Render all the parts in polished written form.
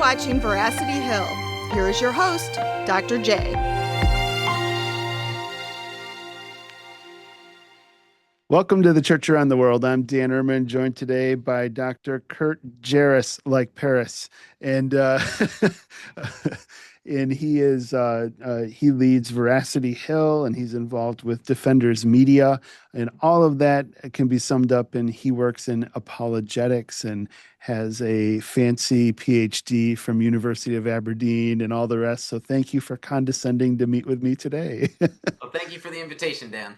watching Veracity Hill. Here is your host, Dr. J. Welcome to the Church Around the World. I'm Dan Ehrman, joined today by Dr. Kurt Jarris, like Paris, and and he leads Veracity Hill, and he's involved with Defenders Media, and all of that can be summed up in he works in apologetics and has a fancy PhD from University of Aberdeen and all the rest. So thank you for condescending to meet with me today. Well, thank you for the invitation, Dan.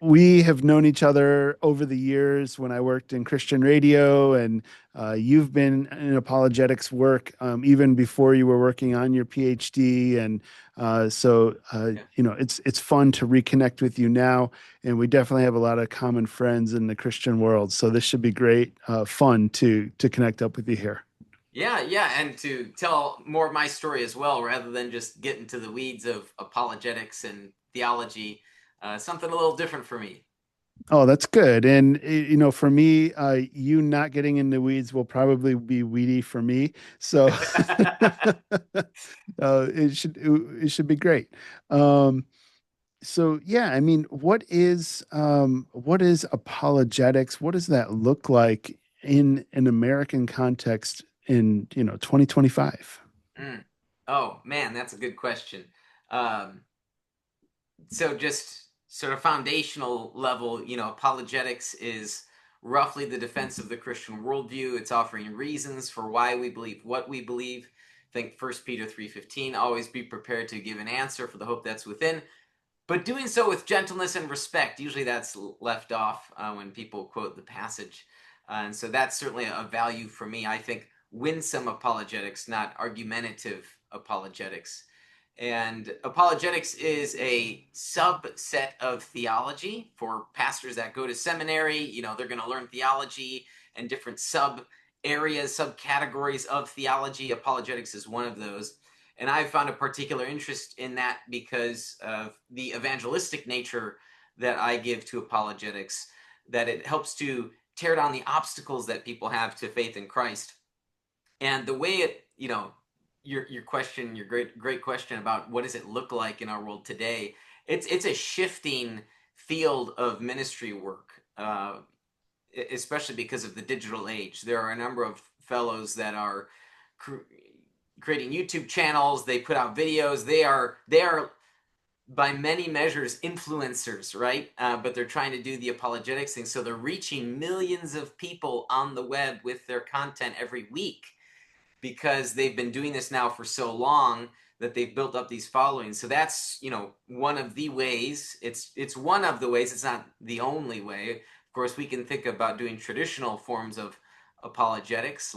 We have known each other over the years when I worked in Christian radio, and you've been in apologetics work even before you were working on your PhD. And it's fun to reconnect with you now, and we definitely have a lot of common friends in the Christian world. So this should be great, fun to connect up with you here. Yeah, and to tell more of my story as well, rather than just get into the weeds of apologetics and theology. Something a little different for me. Oh, that's good. And for me, you not getting in the weeds will probably be weedy for me. So it should be great. So yeah, I mean, what is apologetics? What does that look like in an American context in 2025? Oh man, that's a good question. So just sort of foundational level, apologetics is roughly the defense of the Christian worldview. It's offering reasons for why we believe what we believe. Think 1 Peter 3:15, always be prepared to give an answer for the hope that's within, but doing so with gentleness and respect. Usually that's left off when people quote the passage. And so that's certainly a value for me. I think winsome apologetics, not argumentative apologetics. And apologetics is a subset of theology for pastors that go to seminary. They're going to learn theology and different sub-areas, subcategories of theology. Apologetics is one of those. And I've found a particular interest in that because of the evangelistic nature that I give to apologetics, that it helps to tear down the obstacles that people have to faith in Christ. And the way it, your question, your great question about what does it look like in our world today, it's a shifting field of ministry work, especially because of the digital age. There are a number of fellows that are creating YouTube channels. They put out videos. They are by many measures influencers, right? But they're trying to do the apologetics thing, so they're reaching millions of people on the web with their content every week, because they've been doing this now for so long that they've built up these followings. So that's, one of the ways. It's one of the ways. It's not the only way. Of course, we can think about doing traditional forms of apologetics,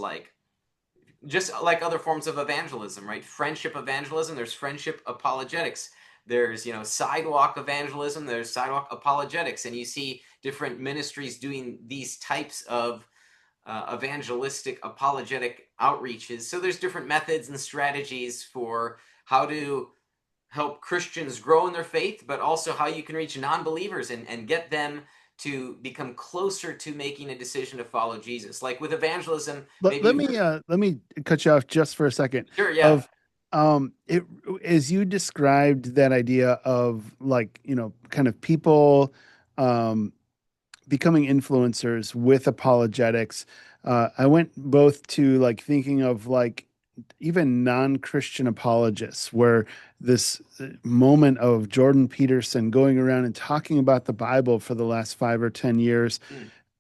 just like other forms of evangelism, right? Friendship evangelism, there's friendship apologetics. There's, sidewalk evangelism, there's sidewalk apologetics. And you see different ministries doing these types of evangelistic apologetic outreaches. So there's different methods and strategies for how to help Christians grow in their faith, but also how you can reach non-believers and get them to become closer to making a decision to follow Jesus. Like with evangelism, Let me cut you off just for a second. Sure, yeah. As you described that idea of kind of people becoming influencers with apologetics, I went both to thinking of even non-Christian apologists, where this moment of Jordan Peterson going around and talking about the Bible for the last 5 or 10 years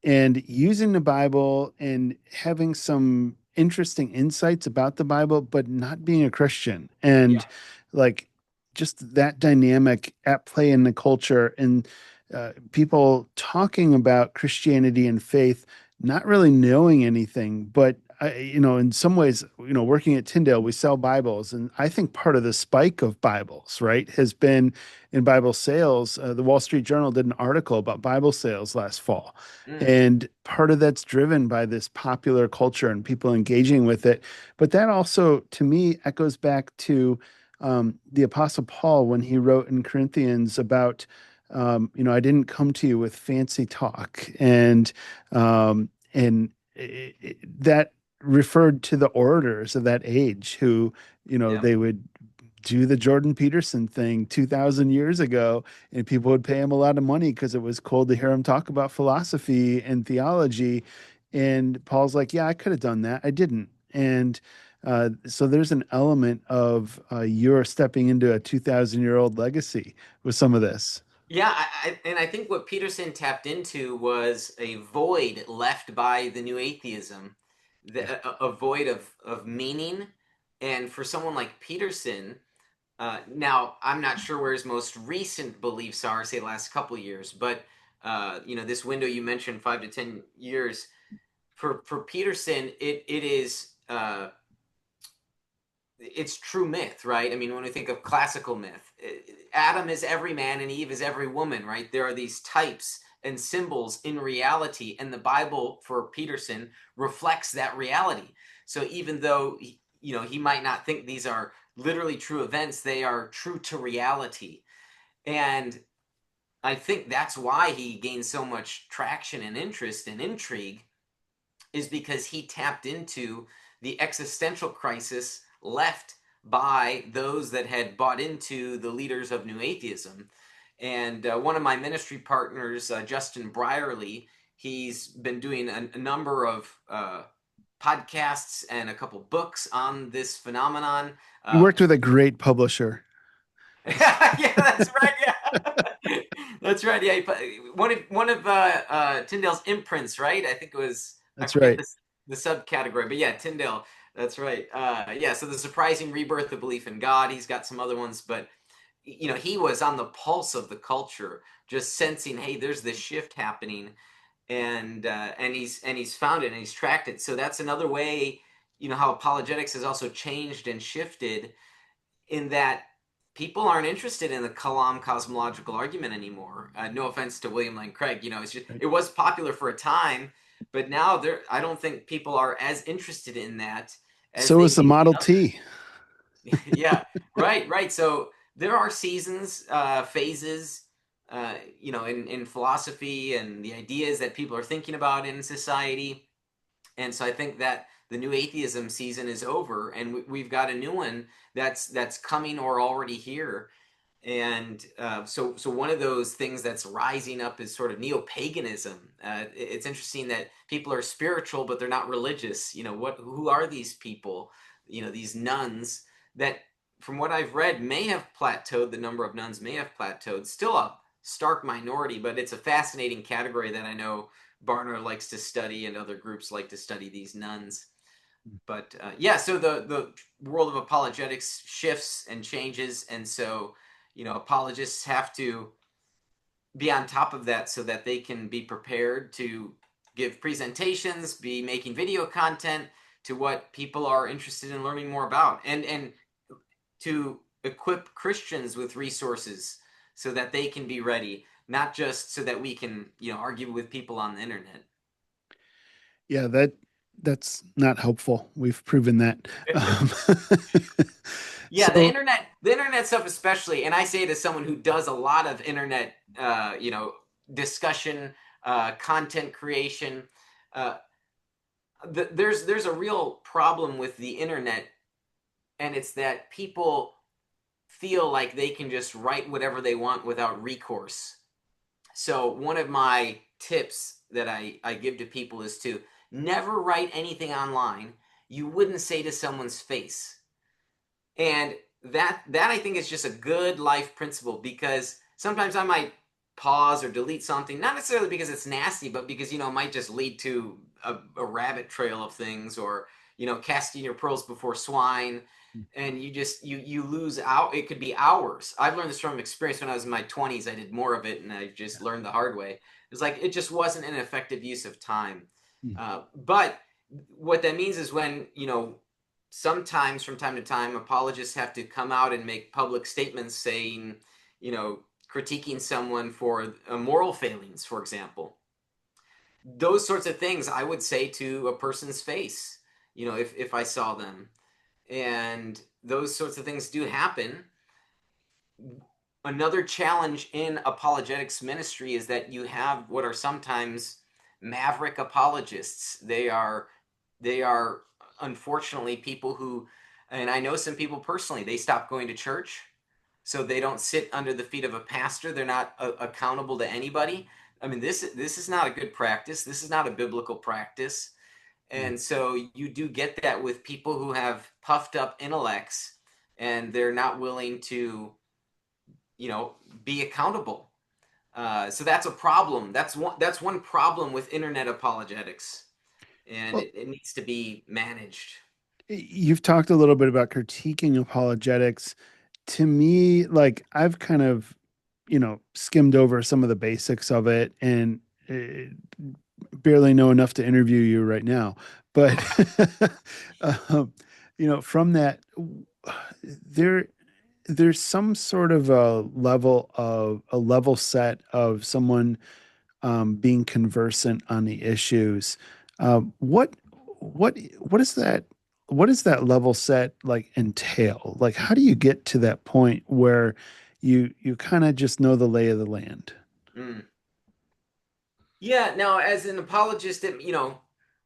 and using the Bible and having some interesting insights about the Bible, but not being a Christian. And just that dynamic at play in the culture, and people talking about Christianity and faith, not really knowing anything, but in some ways, working at Tyndale, we sell Bibles, and I think part of the spike of Bibles, right, has been in Bible sales. The Wall Street Journal did an article about Bible sales last fall, and part of that's driven by this popular culture and people engaging with it. But that also, to me, echoes back to the Apostle Paul when he wrote in Corinthians about, I didn't come to you with fancy talk, and that referred to the orators of that age who, Yeah. they would do the Jordan Peterson thing 2000 years ago, and people would pay him a lot of money because it was cool to hear him talk about philosophy and theology. And Paul's like, yeah, I could have done that. I didn't. And so there's an element of you're stepping into a 2000-year-old legacy with some of this. Yeah, and I think what Peterson tapped into was a void left by the new atheism, Yeah. a void of meaning. And for someone like Peterson, now I'm not sure where his most recent beliefs are, say the last couple of years, but this window you mentioned, 5 to 10 years, for Peterson, it is it's true myth, right? I mean, when we think of classical myth, Adam is every man and Eve is every woman, right? There are these types and symbols in reality, and the Bible for Peterson reflects that reality. So even though he might not think these are literally true events, they are true to reality. And I think that's why he gained so much traction and interest and intrigue, is because he tapped into the existential crisis left by those that had bought into the leaders of New Atheism. And one of my ministry partners, Justin Brierly, he's been doing a number of podcasts and a couple books on this phenomenon. You worked with a great publisher. Yeah, that's right. Yeah, that's right. Yeah, one of Tyndale's imprints, right? I think it was. I That's forget right. the subcategory, but yeah, Tyndale. That's right. Yeah. So the surprising rebirth of belief in God. He's got some other ones, but he was on the pulse of the culture, just sensing, hey, there's this shift happening, and he's found it and he's tracked it. So that's another way. How apologetics has also changed and shifted in that people aren't interested in the Kalam cosmological argument anymore. No offense to William Lane Craig, it was popular for a time, but now I don't think people are as interested in that as So they is the may be in Model other. T. Yeah, right, right. So there are seasons, phases, in philosophy and the ideas that people are thinking about in society. And so I think that the new atheism season is over, and we've got a new one that's coming or already here. And so one of those things that's rising up is sort of neo-paganism. It's interesting that people are spiritual, but they're not religious. Who are these people? These nuns that, from what I've read, may have plateaued. The number of nuns may have plateaued. Still a stark minority, but it's a fascinating category that I know Barner likes to study, and other groups like to study these nuns. But yeah, so the world of apologetics shifts and changes, and so apologists have to be on top of that so that they can be prepared to give presentations, be making video content to what people are interested in learning more about, and to equip Christians with resources so that they can be ready, not just so that we can argue with people on the internet. Yeah, that's not helpful. We've proven that. Yeah, So the internet stuff especially, and I say it as someone who does a lot of internet, discussion, content creation. Uh, there's a real problem with the internet, and it's that people feel like they can just write whatever they want without recourse. So one of my tips that I give to people is to never write anything online you wouldn't say to someone's face. And that I think is just a good life principle, because sometimes I might pause or delete something, not necessarily because it's nasty, but because it might just lead to a rabbit trail of things, or casting your pearls before swine, and you lose out. It could be hours. I've learned this from experience. When I was in my 20s, I did more of it, and I just learned the hard way. It's like it just wasn't an effective use of time. But what that means is when sometimes from time to time, apologists have to come out and make public statements saying, critiquing someone for moral failings, for example. Those sorts of things I would say to a person's face, if I saw them. And those sorts of things do happen. Another challenge in apologetics ministry is that you have what are sometimes maverick apologists. They are unfortunately, people who, and I know some people personally, they stop going to church, so they don't sit under the feet of a pastor. They're not accountable to anybody. I mean, this is not a good practice. This is not a biblical practice. And so you do get that with people who have puffed up intellects and they're not willing to, be accountable. So that's a problem. That's one problem with internet apologetics, and Well, it needs to be managed. you've talked a little bit about critiquing apologetics. To me, like I've kind of, skimmed over some of the basics of it and barely know enough to interview you right now. But, um, from that, there, there's some sort of a level set of someone being conversant on the issues. What is that? What does that level set like entail? Like, how do you get to that point where you kind of just know the lay of the land? Mm. Yeah. Now, as an apologist,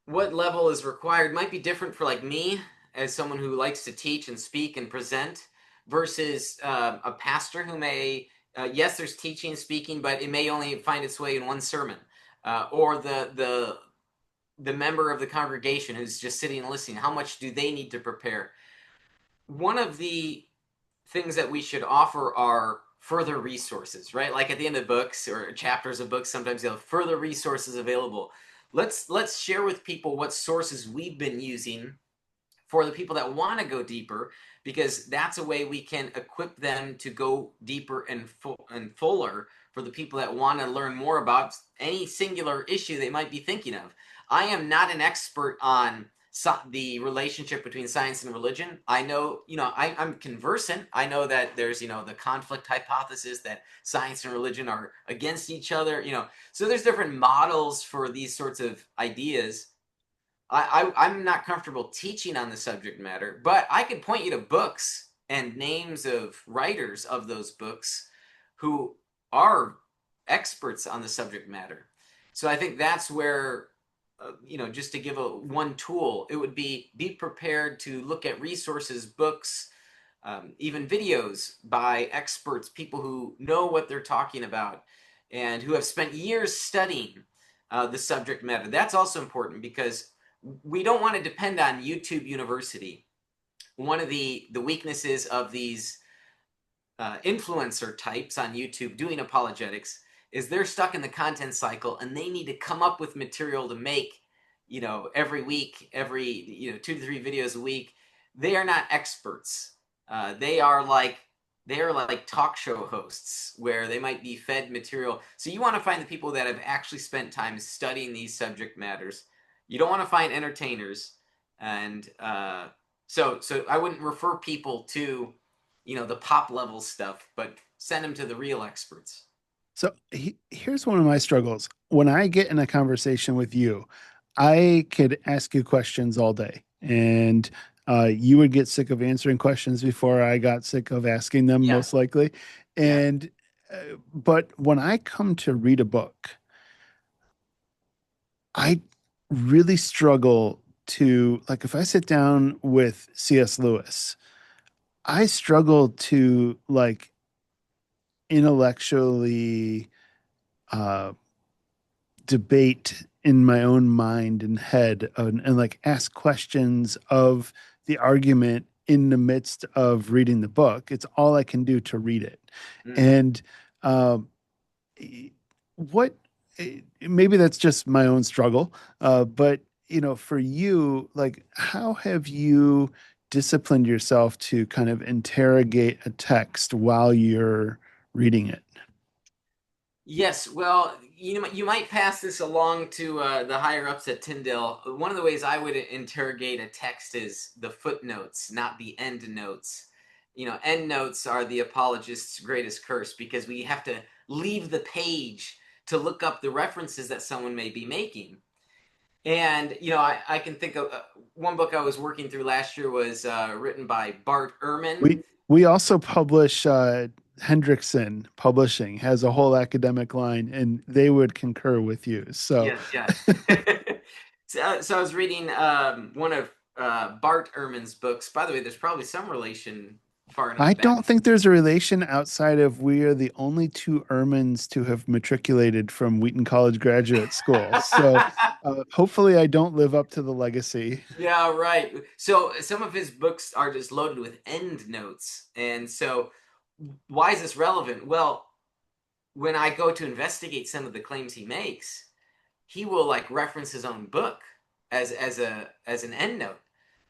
what level is required might be different for like me as someone who likes to teach and speak and present versus a pastor who may, yes, there's teaching and speaking, but it may only find its way in one sermon, or the member of the congregation who's just sitting and listening. How much do they need to prepare? One of the things that we should offer are further resources, right? Like at the end of books or chapters of books, sometimes you have further resources available. Let's share with people what sources we've been using for the people that want to go deeper, because that's a way we can equip them to go deeper and fuller for the people that want to learn more about any singular issue they might be thinking of. I am not an expert on the relationship between science and religion. I know, I'm conversant. I know that there's, the conflict hypothesis that science and religion are against each other, so there's different models for these sorts of ideas. I'm not comfortable teaching on the subject matter, but I can point you to books and names of writers of those books who are experts on the subject matter. So I think that's where, just to give one tool, it would be prepared to look at resources, books, even videos by experts, people who know what they're talking about and who have spent years studying the subject matter. That's also important because we don't want to depend on YouTube University. One of the weaknesses of these influencer types on YouTube doing apologetics is they're stuck in the content cycle and they need to come up with material to make, every week, every, 2 to 3 videos a week. They are not experts. They are like talk show hosts where they might be fed material. So you want to find the people that have actually spent time studying these subject matters. You don't want to find entertainers, and so I wouldn't refer people to, the pop level stuff, but send them to the real experts. So here's one of my struggles. When I get in a conversation with you, I could ask you questions all day, and you would get sick of answering questions before I got sick of asking them, Yeah, most likely. yeah. And but when I come to read a book, I really struggle to like if I sit down with C.S. Lewis, I struggle to like intellectually uh, debate in my own mind and head and like ask questions of the argument in the midst of reading the book. It's all I can do to read it. Mm. And um, what maybe that's just my own struggle, but for you, like, how have you disciplined yourself to kind of interrogate a text while you're reading it? Yes, well, you might pass this along to the higher ups at Tyndale. One of the ways I would interrogate a text is the footnotes, not the end notes. End notes are the apologist's greatest curse because we have to leave the page to look up the references that someone may be making. And I can think of one book I was working through last year was written by Bart Ehrman. We also publish Hendrickson Publishing has a whole academic line, and they would concur with you. So, Yes, yes. So I was reading one of Bart Ehrman's books. By the way, there's probably some relation far enough I back. don't think there's a relation outside of we are the only two Ehrmans to have matriculated from Wheaton College Graduate School. So hopefully I don't live up to the legacy. Yeah, right. So some of his books are just loaded with end notes. And so why is this relevant? Well, when I go to investigate some of the claims he makes, he will like reference his own book as an end note.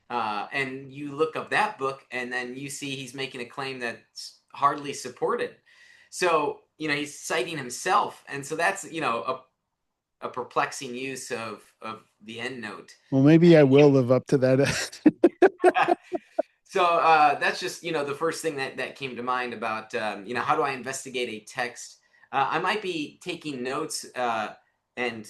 And you look up that book and then you see he's making a claim that's hardly supported. So, he's citing himself. And so that's, a perplexing use of the end note. Well, maybe I will live up to that. So that's just, the first thing that came to mind about, how do I investigate a text? I might be taking notes and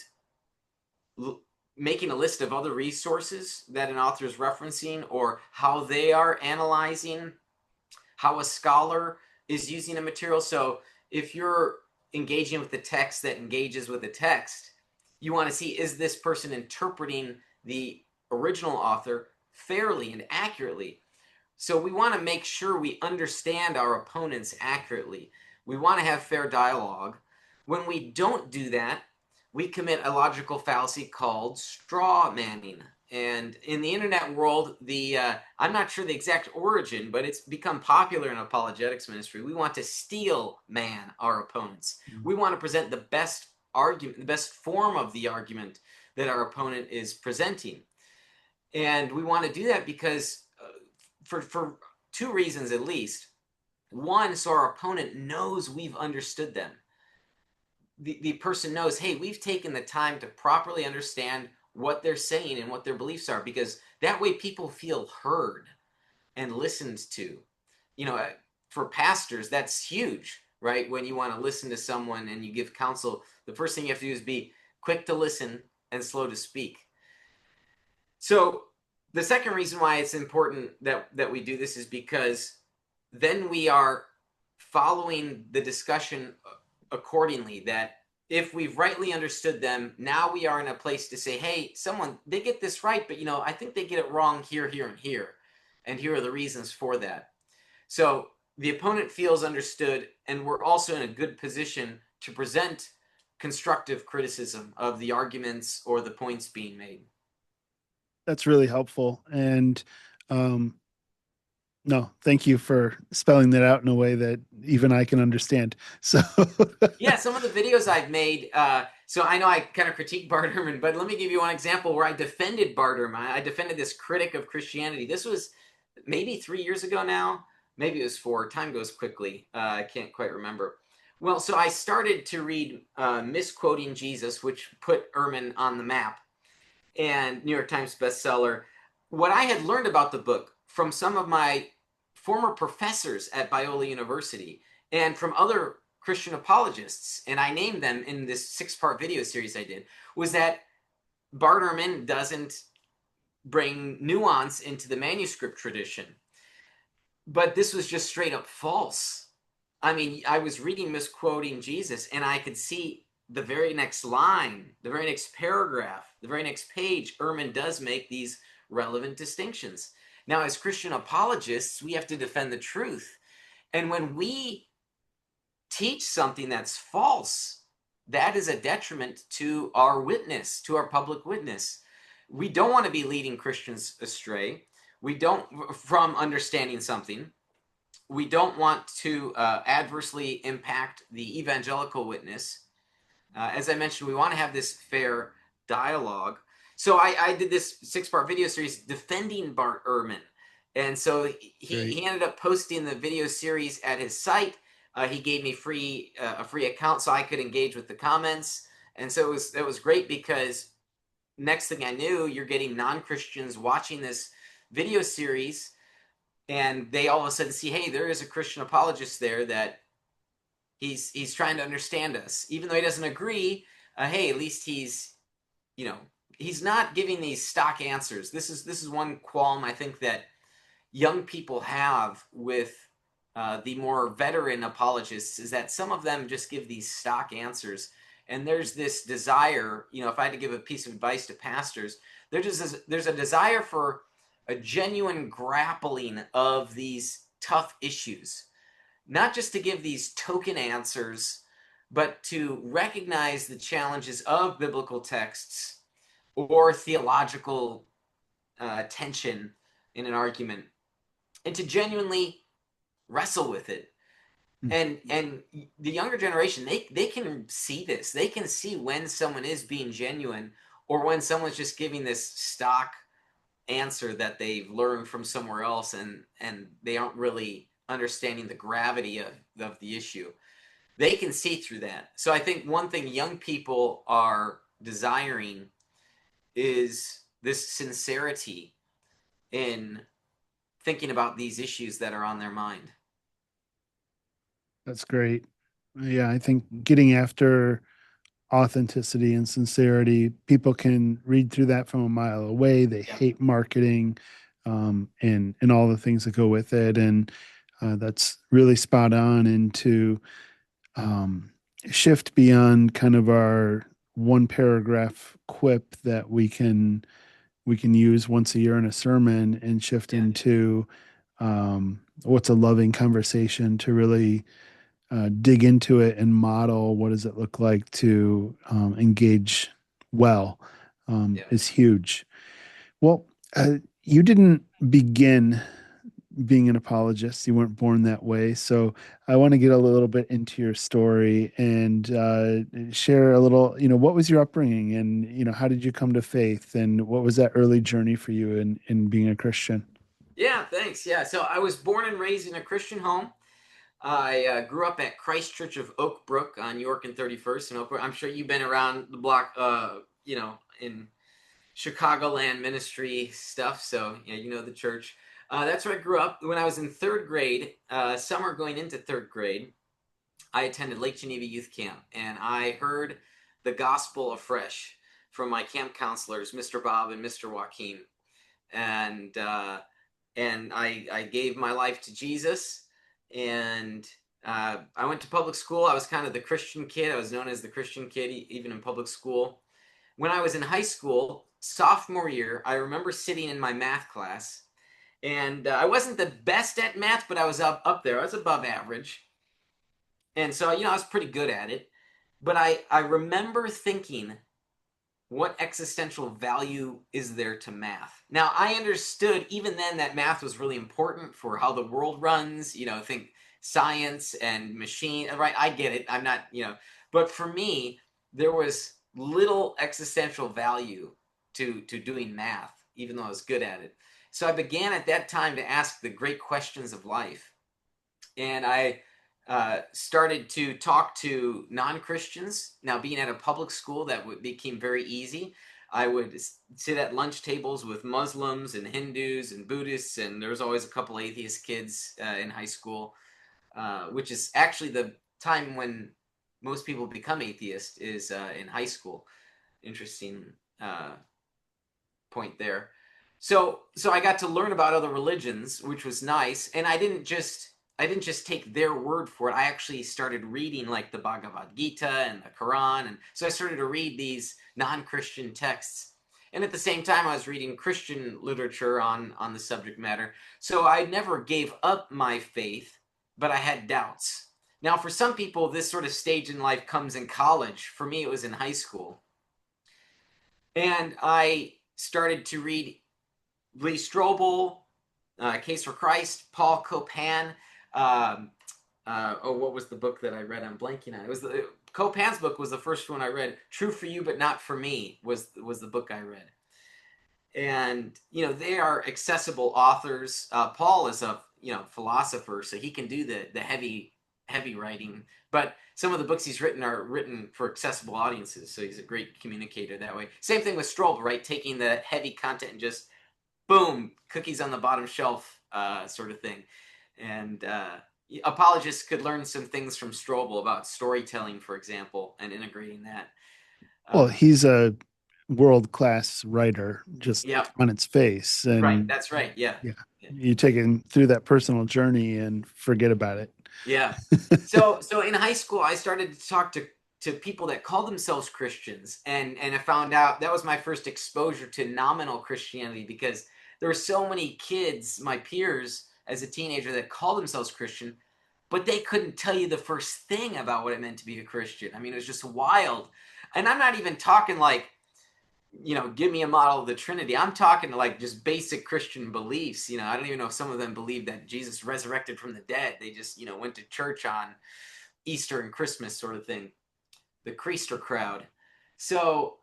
making a list of other resources that an author is referencing, or how they are analyzing, how a scholar is using a material. So if you're engaging with the text that engages with the text, you want to see, is this person interpreting the original author fairly and accurately? So we want to make sure we understand our opponents accurately. We want to have fair dialogue. When we don't do that, we commit a logical fallacy called straw manning. And in the internet world, I'm not sure the exact origin, but it's become popular in apologetics ministry. We want to steel man our opponents. We want to present the best argument, the best form of the argument that our opponent is presenting. And we want to do that because for two reasons at least. One, so our opponent knows we've understood them. The person knows, hey, we've taken the time to properly understand what they're saying and what their beliefs are, because that way people feel heard and listened to. For pastors, that's huge, right? When you want to listen to someone and you give counsel, the first thing you have to do is be quick to listen and slow to speak. So the second reason why it's important that we do this is because then we are following the discussion accordingly, that if we've rightly understood them, now we are in a place to say, hey, they get this right, but I think they get it wrong here, here, and here. And here are the reasons for that. So the opponent feels understood, and we're also in a good position to present constructive criticism of the arguments or the points being made. That's really helpful. And no, thank you for spelling that out in a way that even I can understand. So yeah, some of the videos I've made, so I know I kind of critique Bart Ehrman, but let me give you one example where I defended Bart Ehrman. I defended this critic of Christianity. This was maybe 3 years ago now. Maybe it was 4. Time goes quickly. I can't quite remember. Well, so I started to read Misquoting Jesus, which put Ehrman on the map, and New York Times bestseller. What I had learned about the book from some of my former professors at Biola University and from other Christian apologists, and I named them in this 6-part video series I did, was that Bart Ehrman doesn't bring nuance into the manuscript tradition. But this was just straight up false. I mean, I was reading Misquoting Jesus, and I could see the very next line, the very next paragraph, the very next page, Ehrman does make these relevant distinctions. Now, as Christian apologists, we have to defend the truth. And when we teach something that's false, that is a detriment to our witness, to our public witness. We don't want to be leading Christians astray. We don't, from understanding something. We don't want to adversely impact the evangelical witness. As I mentioned, we want to have this fair dialogue. So I did this 6-part video series defending Bart Ehrman. And so he ended up posting the video series at his site. He gave me a free account so I could engage with the comments. And so it was great, because next thing I knew, you're getting non-Christians watching this video series, and they all of a sudden see, hey, there is a Christian apologist there that he's trying to understand us. Even though he doesn't agree, hey, at least he's not giving these stock answers. This is one qualm I think that young people have with the more veteran apologists, is that some of them just give these stock answers. And there's this desire, if I had to give a piece of advice to pastors, there's a desire for a genuine grappling of these tough issues, not just to give these token answers, but to recognize the challenges of biblical texts or theological tension in an argument, and to genuinely wrestle with it. And the younger generation, they can see this. They can see when someone is being genuine or when someone's just giving this stock answer that they've learned from somewhere else, and they aren't really understanding the gravity of the issue. They can see through that. So I think one thing young people are desiring is this sincerity in thinking about these issues that are on their mind. That's great. Yeah, I think getting after authenticity and sincerity, people can read through that from a mile away. They Yeah. hate marketing, and all the things that go with it, and that's really spot on. And to shift beyond kind of our one paragraph quip that we can use once a year in a sermon, and shift Yeah. into what's a loving conversation, to really dig into it and model what does it look like to engage well, Yeah. is huge. Well, you didn't begin being an apologist. You weren't born that way. So I want to get a little bit into your story and share a little, what was your upbringing, and, how did you come to faith, and what was that early journey for you in being a Christian? Yeah, thanks. Yeah, so I was born and raised in a Christian home. I grew up at Christ Church of Oak Brook on York and 31st in Oak Brook. I'm sure you've been around the block, in Chicagoland ministry stuff. So, yeah, you know the church. That's where I grew up. When I was in third grade, summer going into third grade, I attended Lake Geneva Youth Camp, and I heard the gospel afresh from my camp counselors, Mr. Bob and Mr. Joaquin. And I gave my life to Jesus, and I went to public school. I was kind of the Christian kid. I was known as the Christian kid, even in public school. When I was in high school, sophomore year, I remember sitting in my math class, and I wasn't the best at math, but I was up there. I was above average, and so I was pretty good at it. But I remember thinking, what existential value is there to math? Now, I understood even then that math was really important for how the world runs, think science and machine, right? I get it. I'm not, but for me, there was little existential value to doing math, even though I was good at it. So I began at that time to ask the great questions of life. And I started to talk to non-Christians. Now, being at a public school, that became very easy. I would sit at lunch tables with Muslims and Hindus and Buddhists, and there was always a couple atheist kids in high school, which is actually the time when most people become atheist, is in high school. Interesting point there. So I got to learn about other religions, which was nice, and I didn't just take their word for it. I actually started reading like the Bhagavad Gita and the Quran. And so I started to read these non-Christian texts. And at the same time, I was reading Christian literature on the subject matter. So I never gave up my faith, but I had doubts. Now, for some people, this sort of stage in life comes in college. For me, it was in high school. And I started to read Lee Strobel, Case for Christ, Paul Copan. What was the book that I read? I'm blanking on. It was Copan's book was the first one I read. True for You, but Not for Me was the book I read. And they are accessible authors. Paul is a philosopher, so he can do the heavy writing. But some of the books he's written are written for accessible audiences, so he's a great communicator that way. Same thing with Strobel, right? Taking the heavy content and just boom, cookies on the bottom shelf sort of thing. And apologists could learn some things from Strobel about storytelling, for example, and integrating that. Well, he's a world-class writer just Yeah, on its face. right. And That's right. Yeah. yeah, you take him through that personal journey and forget about it. Yeah. So in high school, I started to talk to people that called themselves Christians, and I found out that was my first exposure to nominal Christianity, because there were so many kids, my peers, as a teenager that called themselves Christian, but they couldn't tell you the first thing about what it meant to be a Christian. I mean, it was just wild. And I'm not even talking like, give me a model of the Trinity. I'm talking like just basic Christian beliefs. I don't even know if some of them believe that Jesus resurrected from the dead. They just, went to church on Easter and Christmas sort of thing. The Creaster crowd. So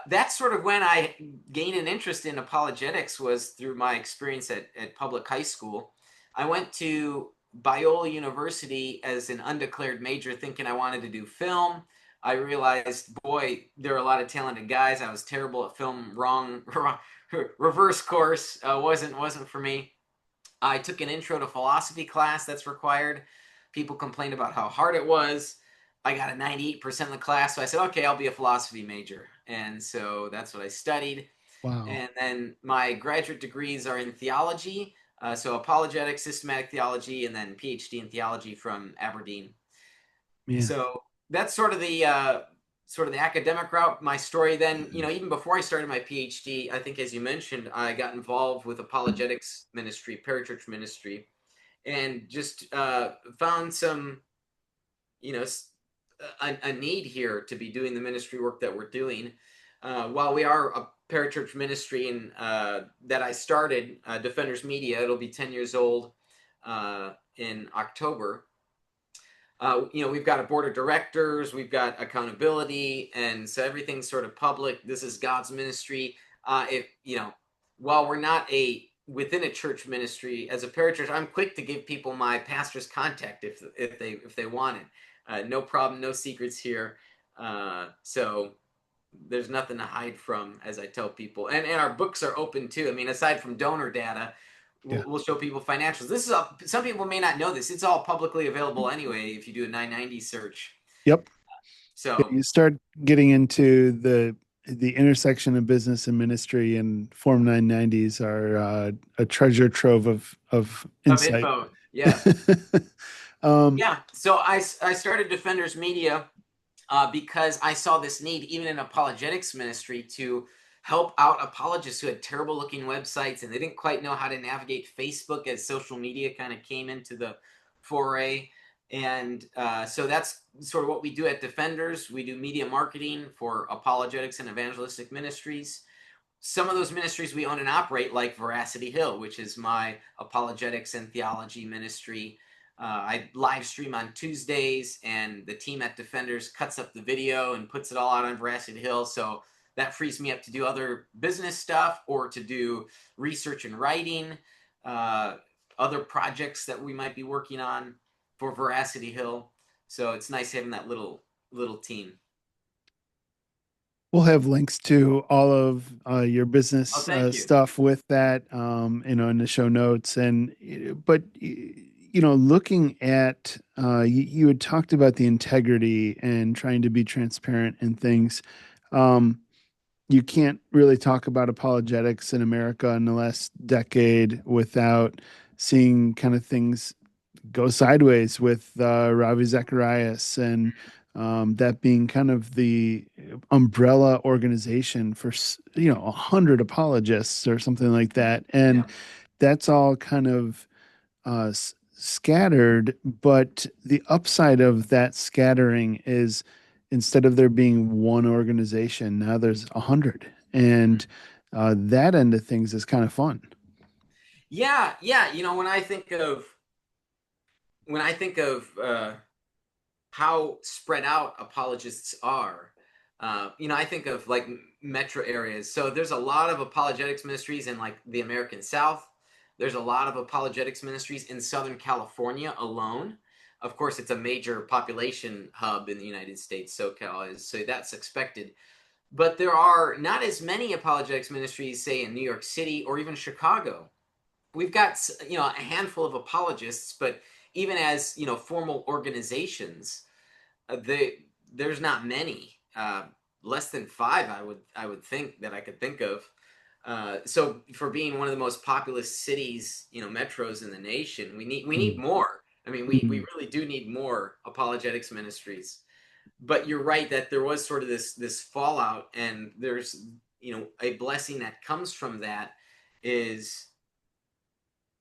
that's sort of when I gained an interest in apologetics, was through my experience at public high school. I went to Biola University as an undeclared major thinking I wanted to do film. I realized, boy, there are a lot of talented guys. I was terrible at film, wrong reverse course, wasn't for me. I took an intro to philosophy class that's required. People complained about how hard it was. I got a 98% of the class, so I said, okay, I'll be a philosophy major. And so that's what I studied. Wow. And then my graduate degrees are in theology, so apologetics, systematic theology, and then PhD in theology from Aberdeen. Yeah. So that's sort of the academic route. My story then, even before I started my PhD, I think as you mentioned, I got involved with apologetics ministry, parachurch ministry, and just found some, a need here to be doing the ministry work that we're doing. While we are a parachurch ministry and that I started, Defenders Media, it'll be 10 years old in October. We've got a board of directors, we've got accountability, and so everything's sort of public. This is God's ministry. While we're not within a church ministry, as a parachurch, I'm quick to give people my pastor's contact if they want it. No problem, no secrets here. So there's nothing to hide from, as I tell people. And our books are open too. I mean, aside from donor data, Yeah. we'll show people financials. Some people may not know this. It's all publicly available anyway if you do a 990 search. Yep. So You start getting into the intersection of business and ministry, and Form 990s are a treasure trove of insight. info, yeah. Um, Yeah. So I started Defenders Media because I saw this need, even in apologetics ministry, to help out apologists who had terrible looking websites and they didn't quite know how to navigate Facebook as social media kind of came into the foray. And so that's sort of what we do at Defenders. We do media marketing for apologetics and evangelistic ministries. Some of those ministries we own and operate, like Veracity Hill, which is my apologetics and theology ministry. I live stream on Tuesdays, and the team at Defenders cuts up the video and puts it all out on Veracity Hill. So that frees me up to do other business stuff or to do research and writing, other projects that we might be working on for Veracity Hill. So it's nice having that little team. We'll have links to all of your business Thank you. stuff with that, in the show notes. But looking at you had talked about the integrity and trying to be transparent and things. You can't really talk about apologetics in America in the last decade without seeing kind of things go sideways with Ravi Zacharias and that being kind of the umbrella organization for 100 apologists or something like that, and Yeah. that's all kind of scattered. But the upside of that scattering is instead of there being one organization, now there's 100, and that end of things is kind of fun. Yeah. When I think of how spread out apologists are, I think of like metro areas. So there's a lot of apologetics ministries in like the American South. There's a lot of apologetics ministries in Southern California alone. Of course, it's a major population hub in the United States, SoCal is, so that's expected. But there are not as many apologetics ministries, say, in New York City or even Chicago. We've got, a handful of apologists, but even as, formal organizations, there's not many, less than 5, I would think that I could think of. So for being one of the most populous cities, metros in the nation, we need more. I mean, we really do need more apologetics ministries. But you're right that there was sort of this fallout, and there's a blessing that comes from that is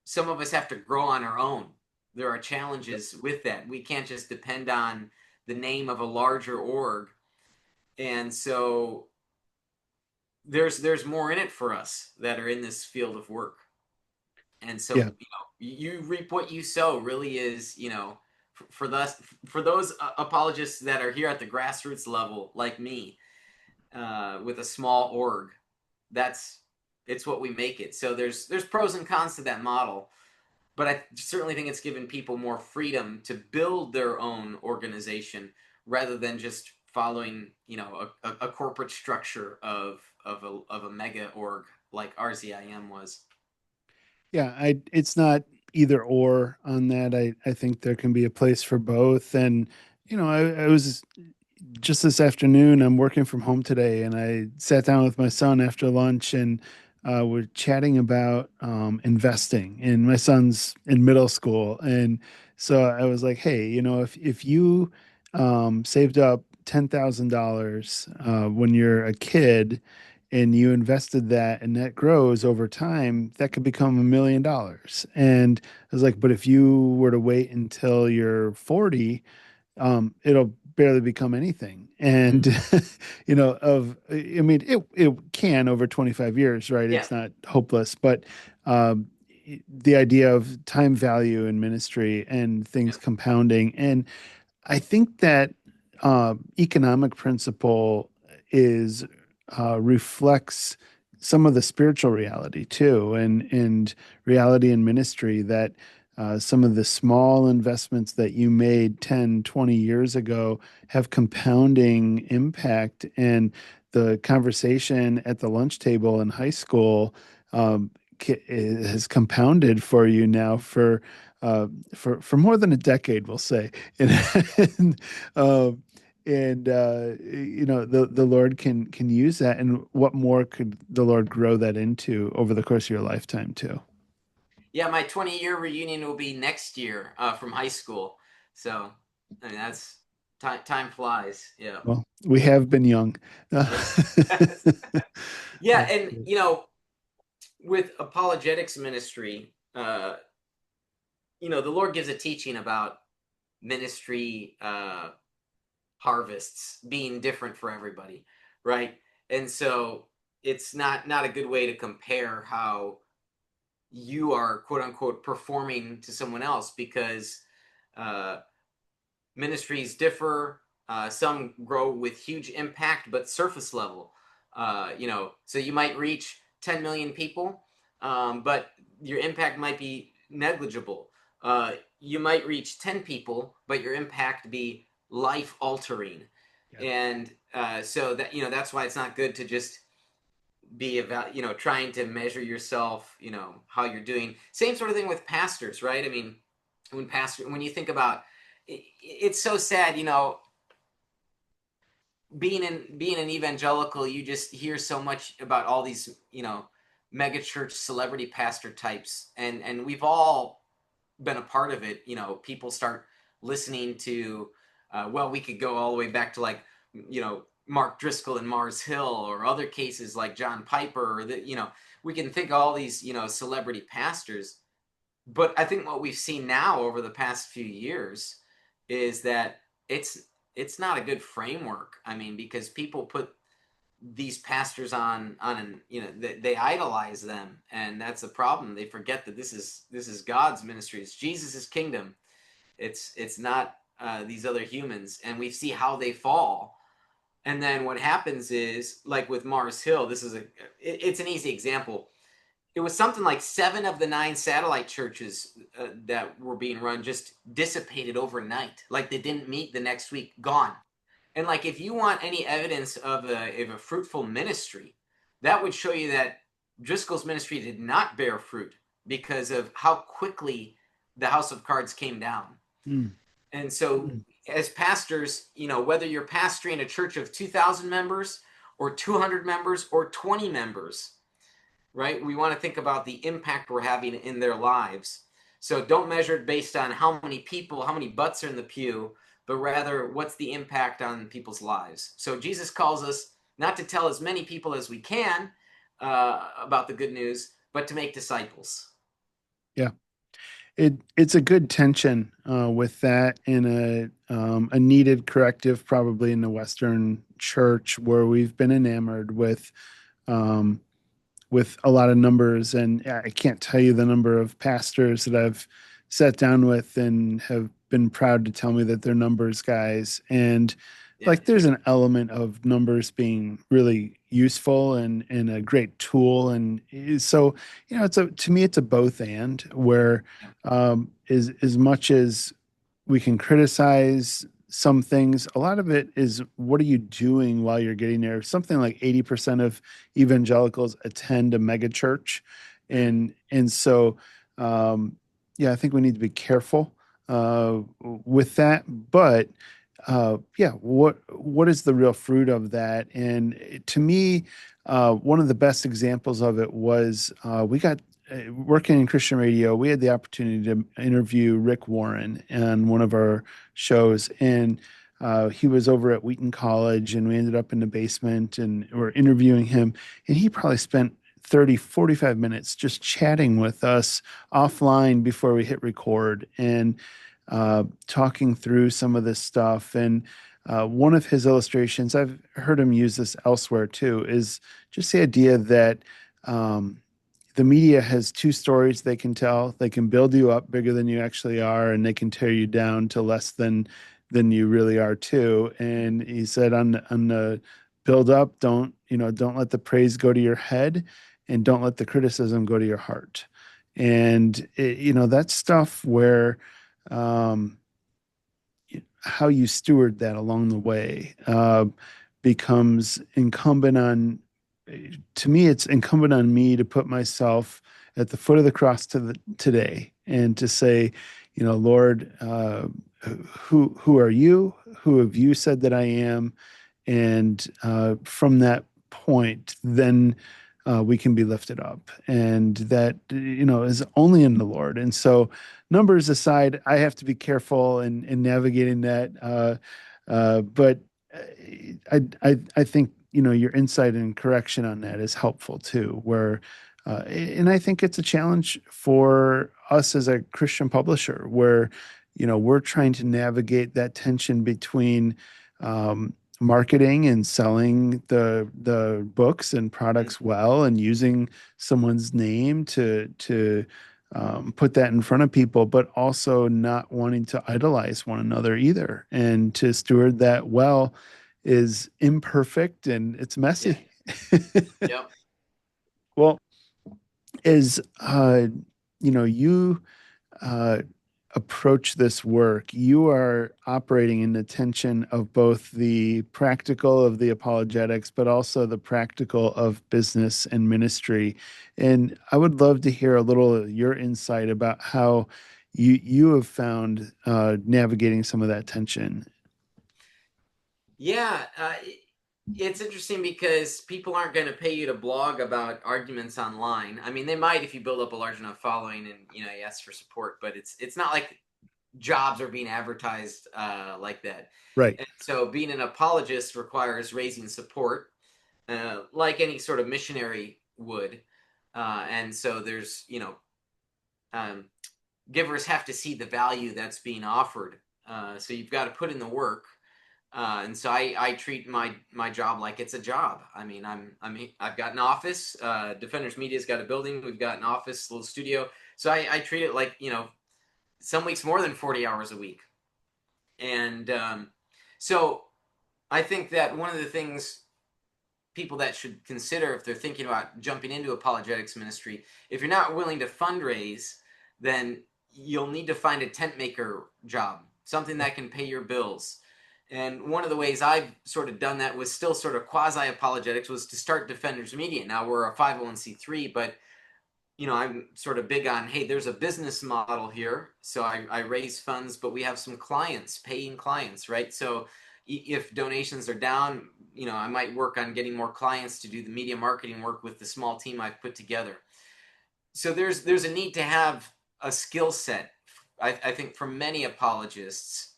some of us have to grow on our own. There are challenges with that. We can't just depend on the name of a larger org. And so there's more in it for us that are in this field of work. And so, Yeah. you reap what you sow really is, for those apologists that are here at the grassroots level, like me, with a small org, it's what we make it. So there's pros and cons to that model, but I certainly think it's given people more freedom to build their own organization rather than just following, a corporate structure of a mega org like RZIM was. Yeah, it's not either or on that. I think there can be a place for both. And, I was just this afternoon, I'm working from home today, and I sat down with my son after lunch, and we're chatting about investing. And my son's in middle school, and so I was like, "Hey, if you saved up $10,000 when you're a kid, and you invested that, and that grows over time, that could become $1 million." And I was like, "But if you were to wait until you're 40, it'll barely become anything." And I mean, it can over 25 years, right? Yeah. It's not hopeless, but um, the idea of time value in ministry and things compounding. And I think that economic principle is reflects some of the spiritual reality too, and reality in ministry, that some of the small investments that you made 10, 20 years ago have compounding impact. And the conversation at the lunch table in high school has compounded for you now for more than a decade, we'll say. And, um, the Lord can use that. And what more could the Lord grow that into over the course of your lifetime too? Yeah, my 20-year reunion will be next year from high school. So, I mean, that's time flies. Yeah. Well, we have been young. Yeah. Yeah, and with apologetics ministry, the Lord gives a teaching about ministry harvests being different for everybody, right? And so it's not a good way to compare how you are, quote unquote, performing to someone else, because uh, ministries differ. Some grow with huge impact, but surface level. So you might reach 10 million people, but your impact might be negligible. You might reach 10 people, but your impact be life altering. Yeah. And so that's why it's not good to just be about, trying to measure yourself, how you're doing. Same sort of thing with pastors, right? I mean, when you think about it's so sad, being an evangelical, you just hear so much about all these, mega church celebrity pastor types, and we've all been a part of it. People start listening to, well, we could go all the way back to, like, Mark Driscoll and Mars Hill, or other cases like John Piper, or we can think of all these, celebrity pastors. But I think what we've seen now over the past few years is that it's not a good framework. I mean, because people put these pastors on an, they idolize them, and that's a problem. They forget that this is God's ministry. It's Jesus's kingdom. It's not these other humans, and we see how they fall. And then what happens is, like with Mars Hill, it's an easy example. It was something like 7 of the 9 satellite churches that were being run just dissipated overnight. Like, they didn't meet the next week, gone. And, like, if you want any evidence of a fruitful ministry, that would show you that Driscoll's ministry did not bear fruit because of how quickly the house of cards came down. Mm. And so, as pastors, whether you're pastoring a church of 2,000 members or 200 members or 20 members, right? We want to think about the impact we're having in their lives. So don't measure it based on how many people, how many butts are in the pew, but rather what's the impact on people's lives. So Jesus calls us not to tell as many people as we can about the good news, but to make disciples. Yeah. It's a good tension with that, and a needed corrective probably in the Western church, where we've been enamored um, with a lot of numbers. And I can't tell you the number of pastors that I've sat down with and have been proud to tell me that they're numbers guys. And Yeah. like there's an element of numbers being really useful and a great tool. And so, to me, it's a both and where is as much as we can criticize some things, a lot of it is what are you doing while you're getting there? Something like 80% of evangelicals attend a mega church. And so yeah, I think we need to be careful with that. But yeah, what is the real fruit of that? And to me, one of the best examples of it was we got working in Christian radio. We had the opportunity to interview Rick Warren on one of our shows, and he was over at Wheaton College, and we ended up in the basement and we're interviewing him, and he probably spent 30, 45 minutes just chatting with us offline before we hit record and talking through some of this stuff. And one of his illustrations, I've heard him use this elsewhere too, is just the idea that the media has two stories they can tell. They can build you up bigger than you actually are, and they can tear you down to less than you really are too. And he said on the build up, don't let the praise go to your head, and don't let the criticism go to your heart. And that's stuff where um, how you steward that along the way becomes incumbent on, to me, it's incumbent on me to put myself at the foot of the cross today and to say, Lord, who are you? Who have you said that I am? And from that point, then we can be lifted up, and that is only in the Lord. And so, numbers aside, I have to be careful in navigating that. But I think your insight and correction on that is helpful too. And I think it's a challenge for us as a Christian publisher, where we're trying to navigate that tension between um, marketing and selling the books and products well, and using someone's name to put that in front of people, but also not wanting to idolize one another either. And to steward that well is imperfect and it's Yeah. messy. Yep. Well, as you uh, approach this work, you are operating in the tension of both the practical of the apologetics, but also the practical of business and ministry. And I would love to hear a little of your insight about how you have found navigating some of that tension. Yeah, it's interesting because people aren't going to pay you to blog about arguments online. I mean, they might if you build up a large enough following and you ask for support, but it's not like jobs are being advertised like that. Right. And so, being an apologist requires raising support, like any sort of missionary would. And so, there's um, givers have to see the value that's being offered. So you've got to put in the work. And so I treat my job like it's a job. I mean, I've got an office. Defenders Media's got a building. We've got an office, little studio. So I treat it like some weeks more than 40 hours a week. And so I think that one of the things people that should consider if they're thinking about jumping into apologetics ministry, if you're not willing to fundraise, then you'll need to find a tent maker job, something that can pay your bills. And one of the ways I've sort of done that was still sort of quasi apologetics was to start Defenders Media. Now we're a 501c3, but I'm sort of big on, hey, there's a business model here. So I raise funds, but we have some clients, paying clients, right? So if donations are down, I might work on getting more clients to do the media marketing work with the small team I've put together. So there's a need to have a skill set, I think, for many apologists,